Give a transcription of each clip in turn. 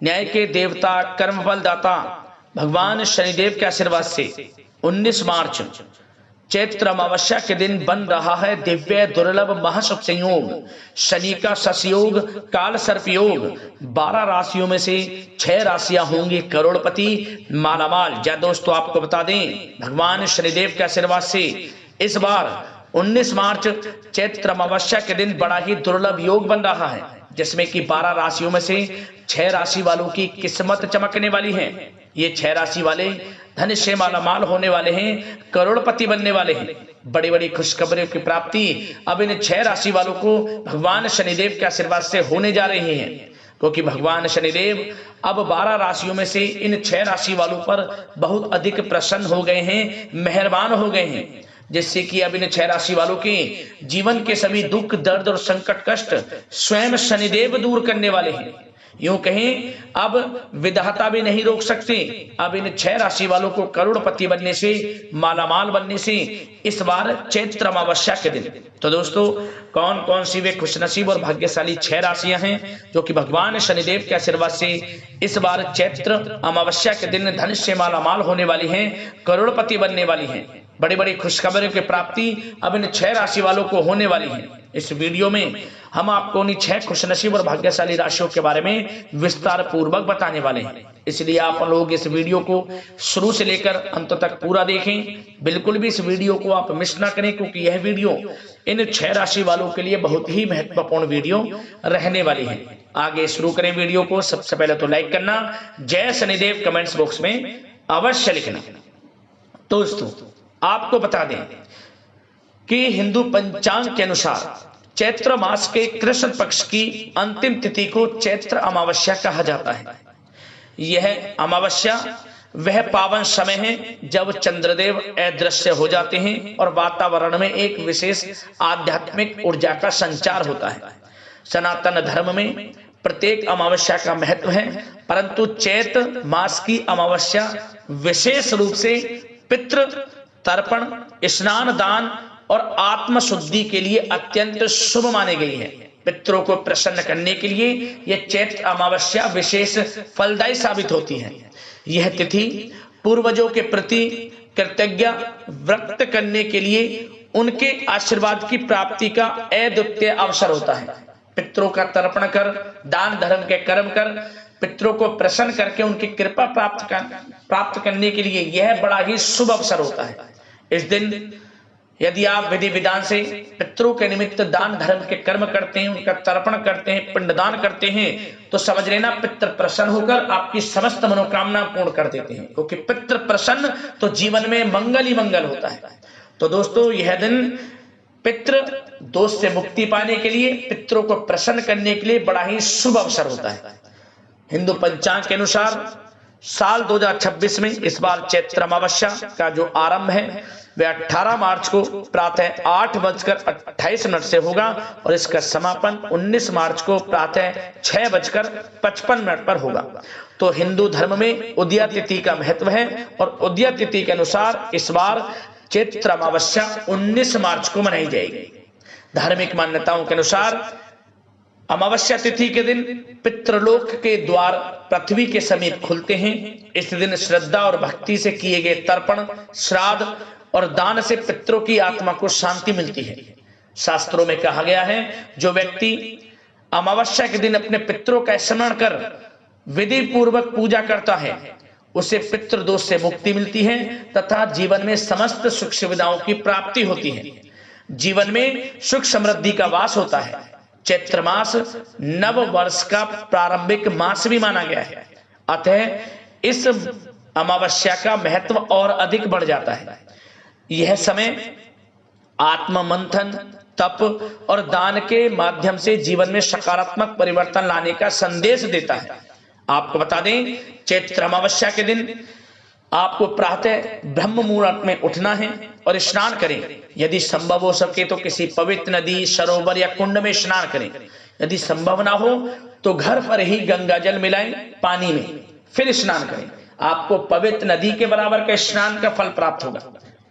न्याय के देवता, कर्म फल दाता भगवान शनिदेव के आशीर्वाद से 19 मार्च चैत्र अमावस्या के दिन बन रहा है दिव्य दुर्लभ महाशुभ संयोग, शनि का ससयोग, काल सर्प योग। 12 राशियों में से 6 राशियां होंगी करोड़पति, मालामाल। या दोस्तों आपको बता दें, भगवान शनिदेव के आशीर्वाद से इस बार 19 मार्च चैत्र अमावस्या के दिन बड़ा ही दुर्लभ योग बन रहा है, जिसमें कि 12 राशियों में से 6 राशि वालों की किस्मत चमकने वाली है। ये 6 राशि वाले धन से मालामाल होने वाले हैं, करोड़पति बनने वाले हैं। बड़ी बड़ी खुशखबरी की प्राप्ति अब इन 6 राशि वालों को भगवान शनिदेव के आशीर्वाद से होने जा रही है, क्योंकि भगवान शनिदेव अब 12 राशियों में से इन 6 राशि वालों पर बहुत अधिक प्रसन्न हो गए हैं, मेहरबान हो गए हैं, जिससे कि अब इन 6 राशि वालों के जीवन के सभी दुख, दर्द और संकट कष्ट स्वयं शनिदेव दूर करने वाले हैं। यूं कहें, अब विधाता भी नहीं रोक सकते। अब इन 6 राशि वालों को करोड़पति बनने से, मालामाल बनने से इस बार चैत्र अमावस्या के दिन। तो दोस्तों, कौन कौन सी वे खुशनसीब और भाग्यशाली 6 राशियां हैं जो कि भगवान शनिदेव के आशीर्वाद से इस बार चैत्र अमावस्या के दिन धन से मालामाल होने वाली हैं, करोड़पति बनने वाली हैं। बड़ी बड़ी खुशखबरी की प्राप्ति अब इन 6 राशि वालों को होने वाली है। इस वीडियो में हम आपको उन्हीं 6 खुशनसीब और भाग्यशाली राशियों के बारे में विस्तार पूर्वक बताने वाले हैं, इसलिए आप लोग इस वीडियो को शुरू से लेकर अंत तक पूरा देखें। बिल्कुल भी इस वीडियो को आप मिस ना करें, क्योंकि यह वीडियो इन 6 राशि वालों के लिए बहुत ही महत्वपूर्ण वीडियो रहने वाली है। आगे शुरू करें वीडियो को। सबसे पहले तो लाइक करना, जय शनिदेव कमेंट्स बॉक्स में अवश्य लिखना। दोस्तों, आपको बता दें कि हिंदू पंचांग के अनुसार चैत्र मास के कृष्ण पक्ष की अंतिम तिथि को चैत्र अमावस्या कहा जाता है। यह अमावस्या वह पावन समय है जब चंद्रदेव अदृश्य हो जाते हैं और वातावरण में एक विशेष आध्यात्मिक ऊर्जा का संचार होता है। सनातन धर्म में प्रत्येक अमावस्या का महत्व है, परंतु चैत्र मास की अमावस्या विशेष रूप से पितृ तर्पण, स्नान, दान और आत्म शुद्धि के लिए अत्यंत शुभ मानी गई है। पितरों को प्रसन्न करने के लिए यह चैत्र अमावस्या विशेष फलदायी साबित होती है। यह तिथि पूर्वजों के प्रति कृतज्ञता व्यक्त करने के लिए उनके आशीर्वाद की प्राप्ति का अद्वितीय अवसर होता है। पितरों का तर्पण कर, दान धर्म के कर्म कर, पितरों को प्रसन्न करके उनकी कृपा प्राप्त करने के लिए यह बड़ा ही शुभ अवसर होता है। इस दिन यदि आप विधि विधान से पितरों के निमित्त दान धर्म के कर्म करते हैं, उनका तर्पण करते हैं, पिंडदान करते हैं, तो समझ लेना पितृ प्रसन्न होकर आपकी समस्त मनोकामना पूर्ण कर देते हैं, क्योंकि पितृ प्रसन्न तो जीवन में मंगल ही मंगल होता है। तो दोस्तों, यह दिन पितृ दोष से मुक्ति पाने के लिए, पितरों को प्रसन्न करने के लिए बड़ा ही शुभ अवसर होता है। हिंदू पंचांग के अनुसार साल 2026 में इस बार चैत्र अमावस्या का जो आरंभ है वह 18 मार्च को प्रातः 8:28 से होगा और इसका समापन 19 मार्च को प्रातः 6:55 पर होगा। तो हिंदू धर्म में उदया तिथि का महत्व है और उदया तिथि के अनुसार इस बार चैत्र अमावस्या 19 मार्च को मनाई जाएगी। धार्मिक मान्यताओं के अनुसार अमावस्या तिथि के दिन पितृलोक के द्वार पृथ्वी के समीप खुलते हैं। इस दिन श्रद्धा और भक्ति से किए गए तर्पण, श्राद्ध और दान से पितरों की आत्मा को शांति मिलती है। शास्त्रों में कहा गया है, जो व्यक्ति अमावस्या के दिन अपने पितरों का स्मरण कर विधि पूर्वक पूजा करता है, उसे पितृदोष से मुक्ति मिलती है तथा जीवन में समस्त सुख सुविधाओं की प्राप्ति होती है। जीवन में सुख समृद्धि का वास होता है। चैत्र मास नव वर्ष का प्रारंभिक मास भी माना गया है, अतः इस अमावस्या का महत्व और अधिक बढ़ जाता है। यह समय आत्म मंथन, तप और दान के माध्यम से जीवन में सकारात्मक परिवर्तन लाने का संदेश देता है। आपको बता दें, चैत्र अमावस्या के दिन आपको प्रातः ब्रह्म मुहूर्त में उठना है और स्नान करें। यदि संभव हो सके तो किसी पवित्र नदी, सरोवर या कुंड में स्नान करें। यदि संभव ना हो तो घर पर ही गंगा जल मिलाएं पानी में, फिर स्नान करें। आपको पवित्र नदी के बराबर का स्नान का फल प्राप्त होगा।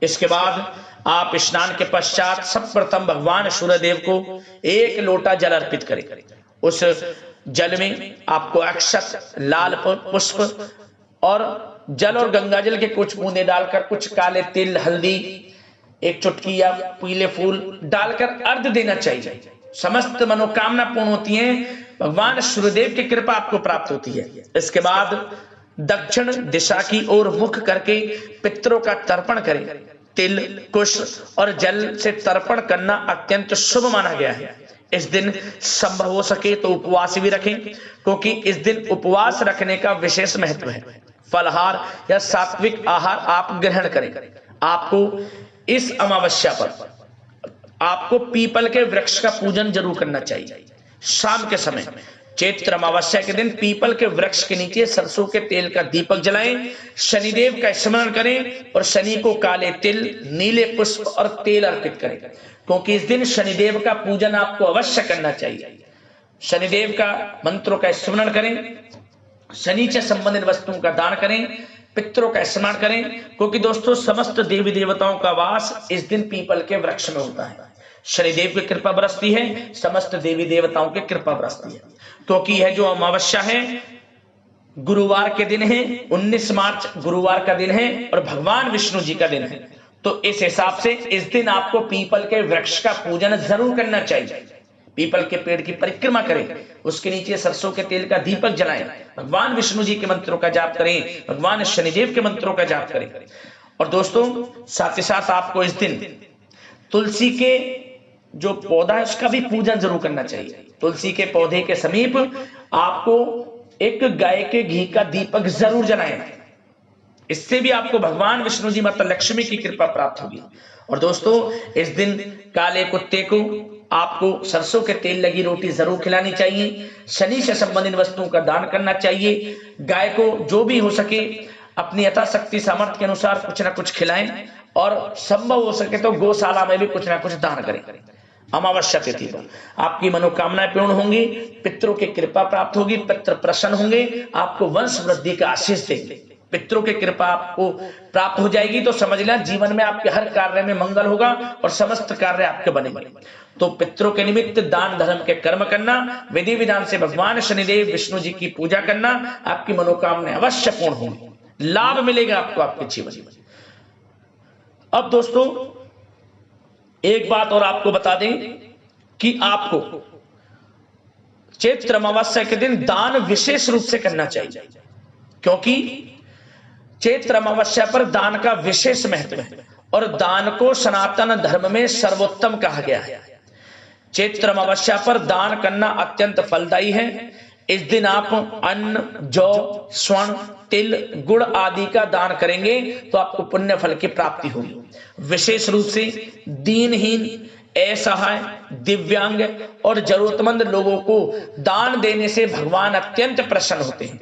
इसके बाद आप स्नान के पश्चात सर्वप्रथम भगवान सूर्यदेव को 1 लोटा जल अर्पित करें। उस जल में आपको अक्षत, लाल पुष्प और जल और गंगा जल के कुछ बूंदे डालकर कुछ काले तिल, हल्दी, एक चुटकी या पीले फूल डालकर अर्घ देना चाहिए। समस्त मनोकामना पूर्ण होती है, भगवान सूर्यदेव की कृपा आपको प्राप्त होती है। इसके बाद दक्षिण दिशा की ओर मुख करके पितरों का तर्पण करें। तिल, कुश और जल से तर्पण करना अत्यंत शुभ माना गया है। इस दिन संभव हो सके तो उपवास भी रखें, क्योंकि इस दिन उपवास रखने का विशेष महत्व है। फलाहार या सात्विक आहार आप ग्रहण करें। आपको इस अमावस्या पर आपको पीपल के वृक्ष का पूजन जरूर करना चाहिए। शाम के समय चैत्र अमावस्या के दिन पीपल के वृक्ष के नीचे सरसों के तेल का दीपक जलाएं, शनिदेव का स्मरण करें और शनि को काले तिल, नीले पुष्प और तेल अर्पित करें, क्योंकि इस दिन शनिदेव का पूजन आपको अवश्य करना चाहिए। शनिदेव का मंत्रों का स्मरण करें, शनि से संबंधित वस्तुओं का दान करें, पितरों का स्मरण करें, क्योंकि दोस्तों समस्त देवी देवताओं का वास इस दिन पीपल के वृक्ष में होता है। शनिदेव की कृपा बरसती है, समस्त देवी देवताओं की कृपा बरसती है, क्योंकि यह जो अमावस्या है गुरुवार के दिन है, 19 मार्च गुरुवार का दिन है और भगवान विष्णु जी का दिन है। तो इस हिसाब से इस दिन आपको पीपल के वृक्ष का पूजन जरूर करना चाहिए। पीपल के पेड़ की परिक्रमा करें, उसके नीचे सरसों के तेल का दीपक जलाएं, भगवान विष्णु जी के मंत्रों का जाप करें, भगवान शनिदेव के मंत्रों का जाप करें। और दोस्तों साथ ही साथ आपको इस दिन तुलसी के जो पौधा है उसका भी पूजन जरूर करना चाहिए। तुलसी के पौधे के समीप आपको एक गाय के घी का दीपक जरूर जलाएं, इससे भी आपको भगवान विष्णु जी, माता लक्ष्मी की कृपा प्राप्त होगी। और दोस्तों इस दिन काले कुत्ते को आपको सरसों के तेल लगी रोटी जरूर खिलानी चाहिए। शनि से संबंधित वस्तुओं का दान करना चाहिए। गाय को जो भी हो सके अपनी यथाशक्ति सामर्थ्य के अनुसार कुछ ना कुछ खिलाएं और संभव हो सके तो गौशाला में भी कुछ ना कुछ दान करें। अमावस्या तिथि पर आपकी मनोकामनाएं पूर्ण होंगी, पितरों की कृपा प्राप्त होगी, पितृ प्रसन्न होंगे, आपको वंश वृद्धि का आशीष देंगे। पितरों की कृपा आपको प्राप्त हो जाएगी तो समझ लें जीवन में आपके हर कार्य में मंगल होगा और समस्त कार्य आपके बनेंगे। तो पितरों के निमित्त दान धर्म के कर्म करना, विधि विधान से भगवान शनिदेव विष्णु जी की पूजा करना, आपकी मनोकामनाएं अवश्य पूर्ण होंगी, लाभ मिलेगा आपको आपके जीवन में। अब दोस्तों एक बात और आपको बता दें कि आपको चैत्र अमावस्या के दिन दान विशेष रूप से करना चाहिए, क्योंकि चैत्र अमावस्या पर दान का विशेष महत्व है और दान को सनातन धर्म में सर्वोत्तम कहा गया है। चैत्र अमावस्या पर दान करना अत्यंत फलदायी है। इस दिन आप अन्न, जौ, स्वर्ण, तिल, गुड़ आदि का दान करेंगे तो आपको पुण्य फल की प्राप्ति होगी। विशेष रूप से दीनहीन, असहाय, दिव्यांग और जरूरतमंद लोगों को दान देने से भगवान अत्यंत प्रसन्न होते हैं।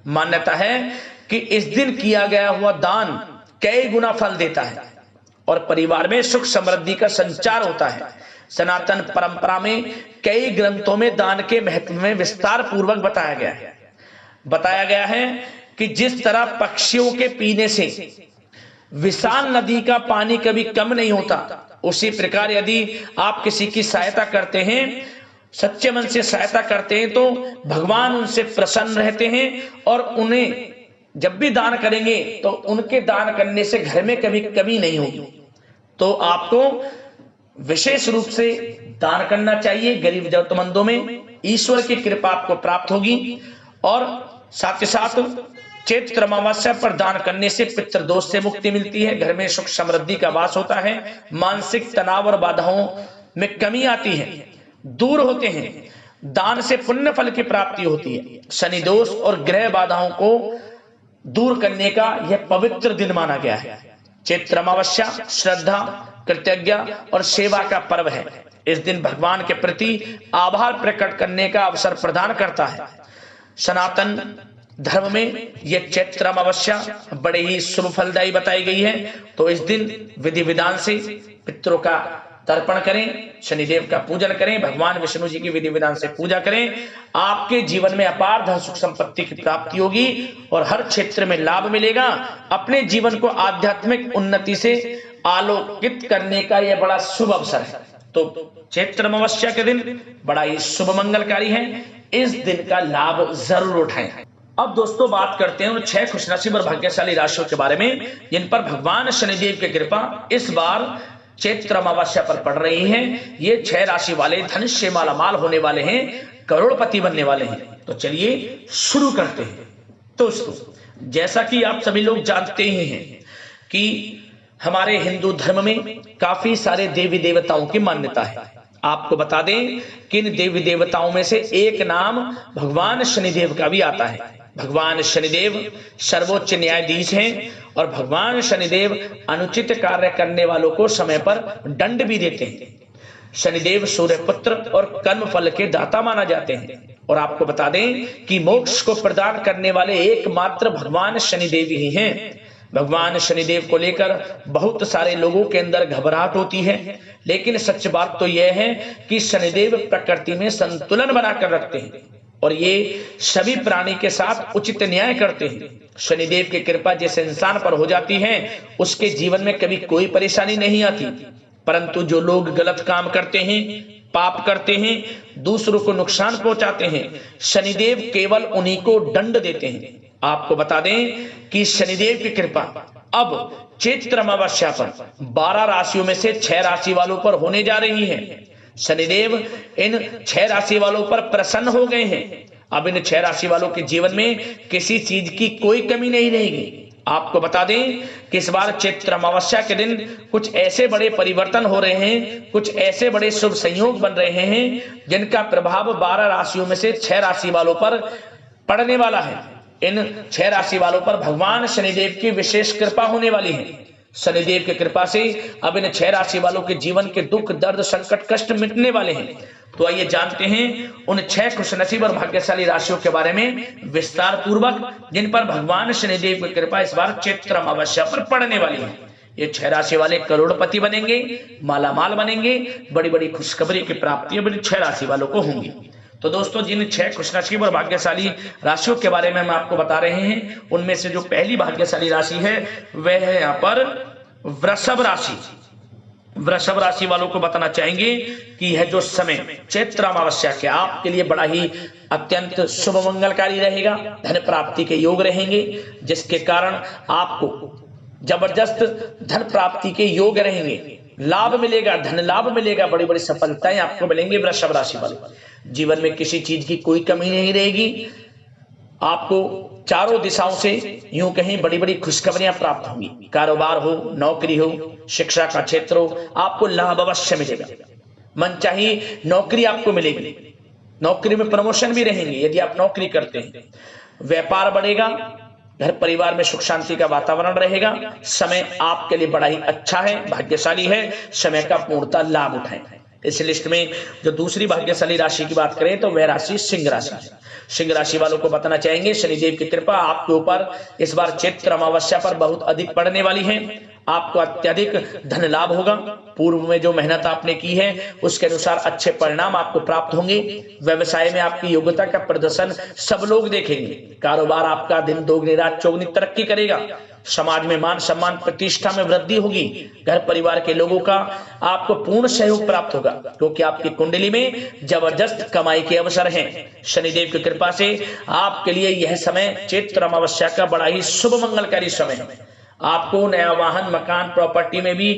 मान्यता है कि इस दिन किया गया हुआ दान कई गुना फल देता है और परिवार में सुख समृद्धि का संचार होता है। सनातन परंपरा में कई ग्रंथों में दान के महत्व में विस्तार पूर्वक बताया गया है कि जिस तरह पक्षियों के पीने से विशाल नदी का पानी कभी कम नहीं होता, उसी प्रकार यदि आप किसी की सहायता करते हैं, सच्चे मन से सहायता करते हैं, तो भगवान उनसे प्रसन्न रहते हैं और उन्हें जब भी दान करेंगे तो उनके दान करने से घर में कभी कमी नहीं होगी। तो आपको विशेष रूप से दान करना चाहिए गरीब जरूरतमंदों में, ईश्वर की कृपा आपको प्राप्त होगी। और साथ ही साथ चैत्र अमावस्या पर दान करने से पितृदोष से मुक्ति मिलती है, घर में सुख समृद्धि का वास होता है, मानसिक तनाव और बाधाओं में कमी आती है, दूर होते हैं, दान से पुण्य फल की प्राप्ति होती है। शनि दोष और ग्रह बाधाओं को दूर करने का यह पवित्र दिन माना गया है। चैत्र अमावस्या श्रद्धा, कृतज्ञता और सेवा का पर्व है। इस दिन भगवान के प्रति आभार प्रकट करने का अवसर प्रदान करता है। सनातन धर्म में यह चैत्र अमावस्या बड़े ही शुभ फलदायी बताई गई है। तो इस दिन विधि विधान से पितरों का तर्पण करें, शनिदेव का पूजन करें, भगवान विष्णु जी की विधि विधान से पूजा करें। आपके जीवन में अपार धन सुख संपत्ति की प्राप्ति होगी और हर क्षेत्र में लाभ मिलेगा। अपने जीवन को आध्यात्मिक उन्नति से आलोकित करने का यह बड़ा शुभ अवसर है। तो तो चैत्र अमावस्या के दिन बड़ा ही शुभ मंगलकारी है, इस दिन का लाभ जरूर उठाएं। अब दोस्तों बात करते हैं उन 6 खुशनसीब और भाग्यशाली राशियों के बारे में जिन पर भगवान शनिदेव की कृपा इस बार चैत्र अमावस्या पर पड़ रही है। ये 6 राशि वाले धन से मालामाल होने वाले हैं, करोड़पति बनने वाले हैं। तो चलिए शुरू करते हैं। दोस्तों जैसा कि आप सभी लोग जानते ही हैं कि हमारे हिंदू धर्म में काफी सारे देवी देवताओं की मान्यता है। आपको बता दें कि इन देवी देवताओं में से एक नाम भगवान शनिदेव का भी आता है। भगवान शनिदेव सर्वोच्च न्यायाधीश हैं और भगवान शनिदेव अनुचित कार्य करने वालों को समय पर दंड भी देते हैं। शनिदेव सूर्यपुत्र और कर्म फल के दाता माना जाते हैं। और आपको बता दें कि मोक्ष को प्रदान करने वाले एकमात्र भगवान शनिदेव ही हैं। भगवान शनिदेव को लेकर बहुत सारे लोगों के अंदर घबराहट होती है, लेकिन सच बात तो यह है कि शनिदेव प्रकृति में संतुलन बनाकर रखते हैं और ये सभी प्राणी के साथ उचित न्याय करते हैं। शनिदेव की कृपा जिस इंसान पर हो जाती है उसके जीवन में कभी कोई परेशानी नहीं आती, परंतु जो लोग गलत काम करते हैं, पाप करते हैं, दूसरों को नुकसान पहुंचाते हैं, शनिदेव केवल उन्हीं को दंड देते हैं। आपको बता दें कि शनिदेव की कृपा अब चैत्र अमावस्या पर 12 राशियों में से 6 राशि वालों पर होने जा रही है। शनिदेव इन 6 राशि वालों पर प्रसन्न हो गए हैं। अब इन 6 राशि वालों के जीवन में किसी चीज की कोई कमी नहीं रहेगी। आपको बता दें कि इस बार चैत्र अमावस्या के दिन कुछ ऐसे बड़े परिवर्तन हो रहे हैं, कुछ ऐसे बड़े शुभ संयोग बन रहे हैं जिनका प्रभाव 12 राशियों में से 6 राशि वालों पर पड़ने वाला है। इन 6 राशि वालों पर भगवान शनिदेव की विशेष कृपा होने वाली है। शनिदेव की कृपा से अब इन 6 राशि वालों के जीवन के दुख, दर्द, संकट, कष्ट मिटने वाले हैं। तो आइए जानते हैं उन 6 खुशनसीब और भाग्यशाली राशियों के बारे में विस्तार पूर्वक जिन पर भगवान शनिदेव की कृपा इस बार चैत्र अमावस्या पर पड़ने वाली है। ये 6 राशि वाले करोड़पति बनेंगे, मालामाल बनेंगे, बड़ी बड़ी खुशखबरी की प्राप्ति अब इन 6 राशि वालों को होंगी। तो दोस्तों जिन 6 खुशनसीब और भाग्यशाली राशियों के बारे में हम आपको बता रहे हैं, उनमें से जो पहली भाग्यशाली राशि है वह है यहाँ पर वृषभ राशि। वृषभ राशि वालों को बताना चाहेंगे कि यह जो समय चैत्र अमावस्या के आपके लिए बड़ा ही अत्यंत शुभ मंगलकारी रहेगा। धन प्राप्ति के योग रहेंगे, जिसके कारण आपको जबरदस्त धन प्राप्ति के योग रहेंगे। लाभ मिलेगा, धन लाभ मिलेगा, बड़ी बड़ी सफलताएं आपको मिलेंगी। वृषभ राशि वाले जीवन में किसी चीज की कोई कमी नहीं रहेगी। आपको चारों दिशाओं से यूं कहीं बड़ी बड़ी खुशखबरियां प्राप्त होंगी। कारोबार हो, नौकरी हो, शिक्षा का क्षेत्र हो, आपको लाभ अवश्य मिलेगा। मनचाही नौकरी आपको मिलेगी, नौकरी में प्रमोशन भी रहेंगे यदि आप नौकरी करते हैं। व्यापार बढ़ेगा, घर परिवार में सुख शांति का वातावरण रहेगा। समय आपके लिए बड़ा ही अच्छा है, भाग्यशाली है। समय का पूर्णतः लाभ उठाएं। इस लिस्ट में जो दूसरी भाग्यशाली राशि की बात करें तो वह राशि सिंह राशि है। सिंह राशि वालों को बताना चाहेंगे शनिदेव की कृपा आपके ऊपर इस बार चैत्र अमावस्या पर बहुत अधिक पड़ने वाली है। आपको अत्यधिक धन लाभ होगा। पूर्व में जो मेहनत आपने की है उसके अनुसार अच्छे परिणाम आपको प्राप्त होंगे। व्यवसाय में आपकी योग्यता का प्रदर्शन सब लोग देखेंगे। कारोबार आपका दिन दोगुनी रात चौगुनी तरक्की करेगा। समाज में मान सम्मान प्रतिष्ठा में वृद्धि होगी। घर परिवार के लोगों का आपको पूर्ण सहयोग प्राप्त होगा, क्योंकि आपकी कुंडली में जबरदस्त कमाई के अवसर हैं। शनिदेव की कृपा से आपके लिए यह समय चैत्र अमावस्या का बड़ा ही शुभ मंगलकारी समय है। आपको नया वाहन, मकान, प्रॉपर्टी में भी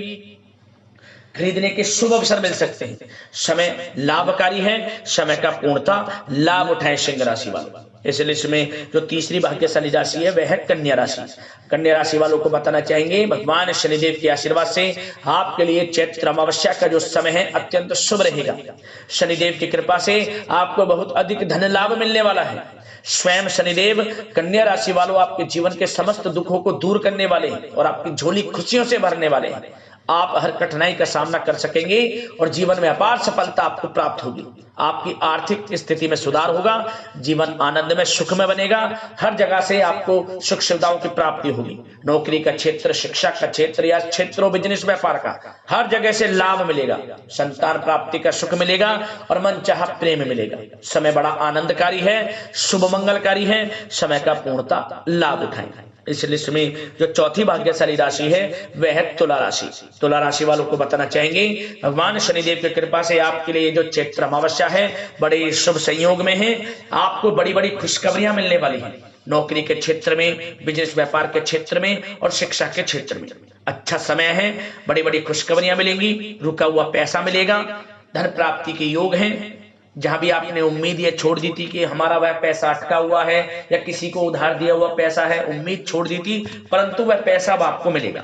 खरीदने के शुभ अवसर मिल सकते हैं। समय लाभकारी है, समय का पूर्णतः लाभ उठाएं सिंह राशि वालों। इस लिस्ट में जो तीसरी भाग्यशाली राशि है वह है कन्या राशि। कन्या राशि वालों को बताना चाहेंगे भगवान शनिदेव के आशीर्वाद से आपके लिए चैत्र अमावस्या का जो समय है अत्यंत शुभ रहेगा। शनिदेव की कृपा से आपको बहुत अधिक धन लाभ मिलने वाला है। स्वयं शनिदेव कन्या राशि वालों आपके जीवन के समस्त दुखों को दूर करने वाले हैं और आपकी झोली खुशियों से भरने वाले हैं। आप हर कठिनाई का सामना कर सकेंगे और जीवन में अपार सफलता आपको प्राप्त होगी। आपकी आर्थिक स्थिति में सुधार होगा, जीवन आनंद में सुख में बनेगा। हर जगह से आपको सुख सुविधाओं की प्राप्ति होगी। नौकरी का क्षेत्र, शिक्षा का क्षेत्र या क्षेत्रों बिजनेस व्यापार का हर जगह से लाभ मिलेगा। संतान प्राप्ति का सुख मिलेगा और मन चाहा प्रेम मिलेगा। समय बड़ा आनंदकारी है, शुभ मंगलकारी है। समय का पूर्णतः लाभ उठाएं। इस लिस्ट में जो चौथी भाग्यशाली राशि है वह है तुला राशि। तुला राशि वालों को बताना चाहेंगे भगवान शनिदेव की कृपा से आपके लिए जो चैत्र अमावस्या है बड़े शुभ संयोग में है। आपको बड़ी बड़ी खुशखबरियां मिलने वाली हैं। नौकरी के क्षेत्र में, बिजनेस व्यापार के क्षेत्र में और शिक्षा के क्षेत्र में अच्छा समय है। बड़ी बड़ी खुशखबरियां मिलेंगी, रुका हुआ पैसा मिलेगा, धन प्राप्ति के योग हैं। जहां भी आपने उम्मीद ये छोड़ दी थी कि हमारा वह पैसा अटका हुआ है या किसी को उधार दिया हुआ पैसा है, उम्मीद छोड़ दी थी, परंतु वह पैसा अब आपको मिलेगा।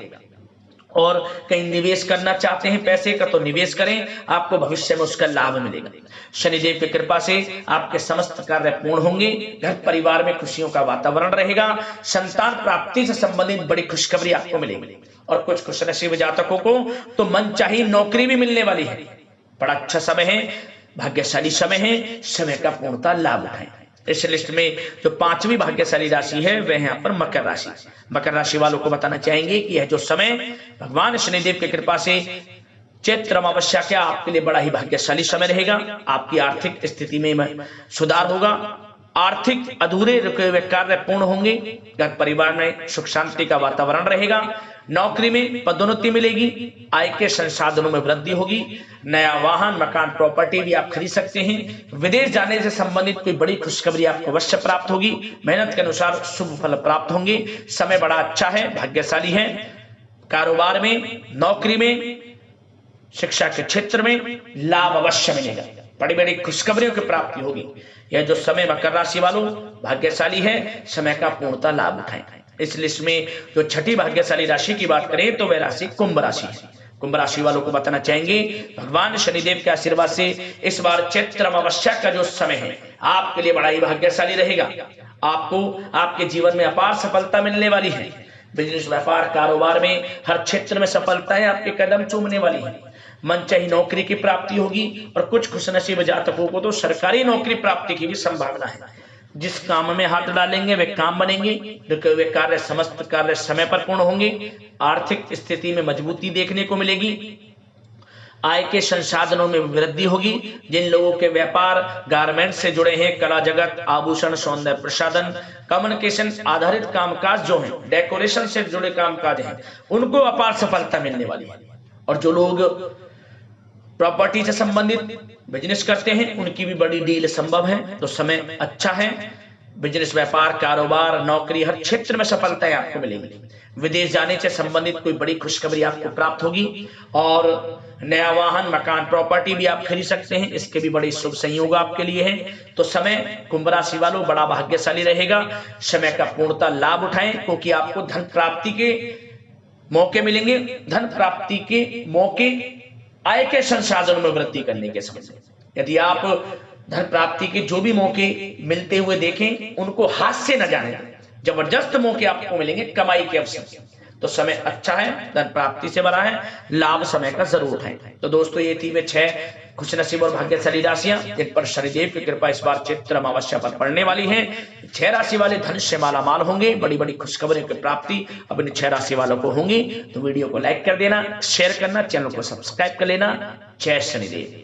और कहीं निवेश करना चाहते हैं पैसे का तो निवेश करें, आपको भविष्य में उसका लाभ मिलेगा। शनिदेव की कृपा से आपके समस्त कार्य पूर्ण होंगे। घर परिवार में खुशियों का वातावरण रहेगा। संतान प्राप्ति से संबंधित बड़ी खुशखबरी आपको मिलेगी। और कुछ खुशनसीब जातकों को तो मनचाही नौकरी भी मिलने वाली है। बड़ा अच्छा समय है, भाग्यशाली समय है, समय का पूर्णतः लाभ उठाएं। इस लिस्ट में जो पांचवी भाग्यशाली राशि है वह यहाँ पर मकर राशि। मकर राशि वालों को बताना चाहेंगे कि यह जो समय भगवान शनिदेव की कृपा से चैत्र अमावस्या का आपके लिए बड़ा ही भाग्यशाली समय रहेगा। आपकी आर्थिक स्थिति में सुधार होगा। आर्थिक अधूरे रुके हुए कार्य पूर्ण होंगे। घर परिवार में सुख शांति का वातावरण रहेगा। नौकरी में पदोन्नति मिलेगी। आय के संसाधनों में वृद्धि होगी। नया वाहन, मकान, प्रॉपर्टी भी आप खरीद सकते हैं। विदेश जाने से संबंधित कोई बड़ी खुशखबरी आपको अवश्य प्राप्त होगी। मेहनत के अनुसार शुभ फल प्राप्त होंगे। समय बड़ा अच्छा है, भाग्यशाली है। कारोबार में, नौकरी में, शिक्षा के क्षेत्र में लाभ अवश्य मिलेगा। बड़ी बड़ी खुशखबरियों की प्राप्ति होगी। यह जो समय मकर राशि वालों भाग्यशाली है, समय का पूर्णतः लाभ उठाएं। इस लिस्ट में जो छठी भाग्यशाली राशि की बात करें तो वह राशि कुंभ राशि है। कुंभ राशि वालों को बताना चाहेंगे भगवान शनिदेव के आशीर्वाद से इस बार चैत्र अमावस्या का जो समय है आपके लिए बड़ा ही भाग्यशाली रहेगा। आपको आपके जीवन में अपार सफलता मिलने वाली है। बिजनेस, व्यापार, कारोबार में हर क्षेत्र में सफलताएं आपके कदम चूमने वाली है। मनचाही नौकरी की प्राप्ति होगी। और कुछ खुशनसीब जातकों को तो सरकारी नौकरी प्राप्ति की भी संभावना है। जिस काम में हाथ डालेंगे वे काम बनेंगे। रुके हुए कार्य, समस्त कार्य समय पर पूर्ण होंगे। आर्थिक स्थिति में मजबूती देखने को मिलेगी। आय के संसाधनों में वृद्धि होगी। जिन लोगों के व्यापार गारमेंट से जुड़े हैं, कला जगत, आभूषण, सौंदर्य प्रसाधन, कम्युनिकेशन आधारित कामकाज जो है, डेकोरेशन से जुड़े कामकाज हैं, उनको अपार सफलता मिलने वाली है। और जो लोग प्रॉपर्टी से संबंधित बिजनेस करते हैं उनकी भी बड़ी डील संभव है। तो समय अच्छा है। बिजनेस, व्यापार, कारोबार, नौकरी हर क्षेत्र में सफलताएं आपको मिलेंगी। विदेश जाने से संबंधित कोई बड़ी खुशखबरी आपको प्राप्त होगी। और नया वाहन, मकान, प्रॉपर्टी भी आप खरीद सकते हैं। इसके भी बड़े शुभ संयोग आपके लिए हैं। तो समय कुंभ राशि वालों बड़ा भाग्यशाली रहेगा। समय का पूर्णतः लाभ उठाएं क्योंकि आपको धन प्राप्ति के मौके मिलेंगे। धन प्राप्ति के मौके आय के संसाधनों में वृद्धि करने के समय यदि आप धन प्राप्ति के जो भी मौके मिलते हुए देखें उनको हाथ से न जाने, जबरदस्त मौके आपको मिलेंगे कमाई के अवसर। तो समय अच्छा है, धन प्राप्ति से भरा है, लाभ समय का जरूर उठाएं। तो दोस्तों ये थी वे 6 खुशनसीब और भाग्यशाली राशियां जिन पर शनिदेव की कृपा इस बार चैत्र अमावस्या पर पड़ने वाली है। 6 राशि वाले धन से मालामाल होंगे। बड़ी बड़ी खुशखबरियों की प्राप्ति अब इन 6 राशि वालों को होंगी। तो वीडियो को लाइक कर देना, शेयर करना, चैनल को सब्सक्राइब कर लेना। जय शनिदेव।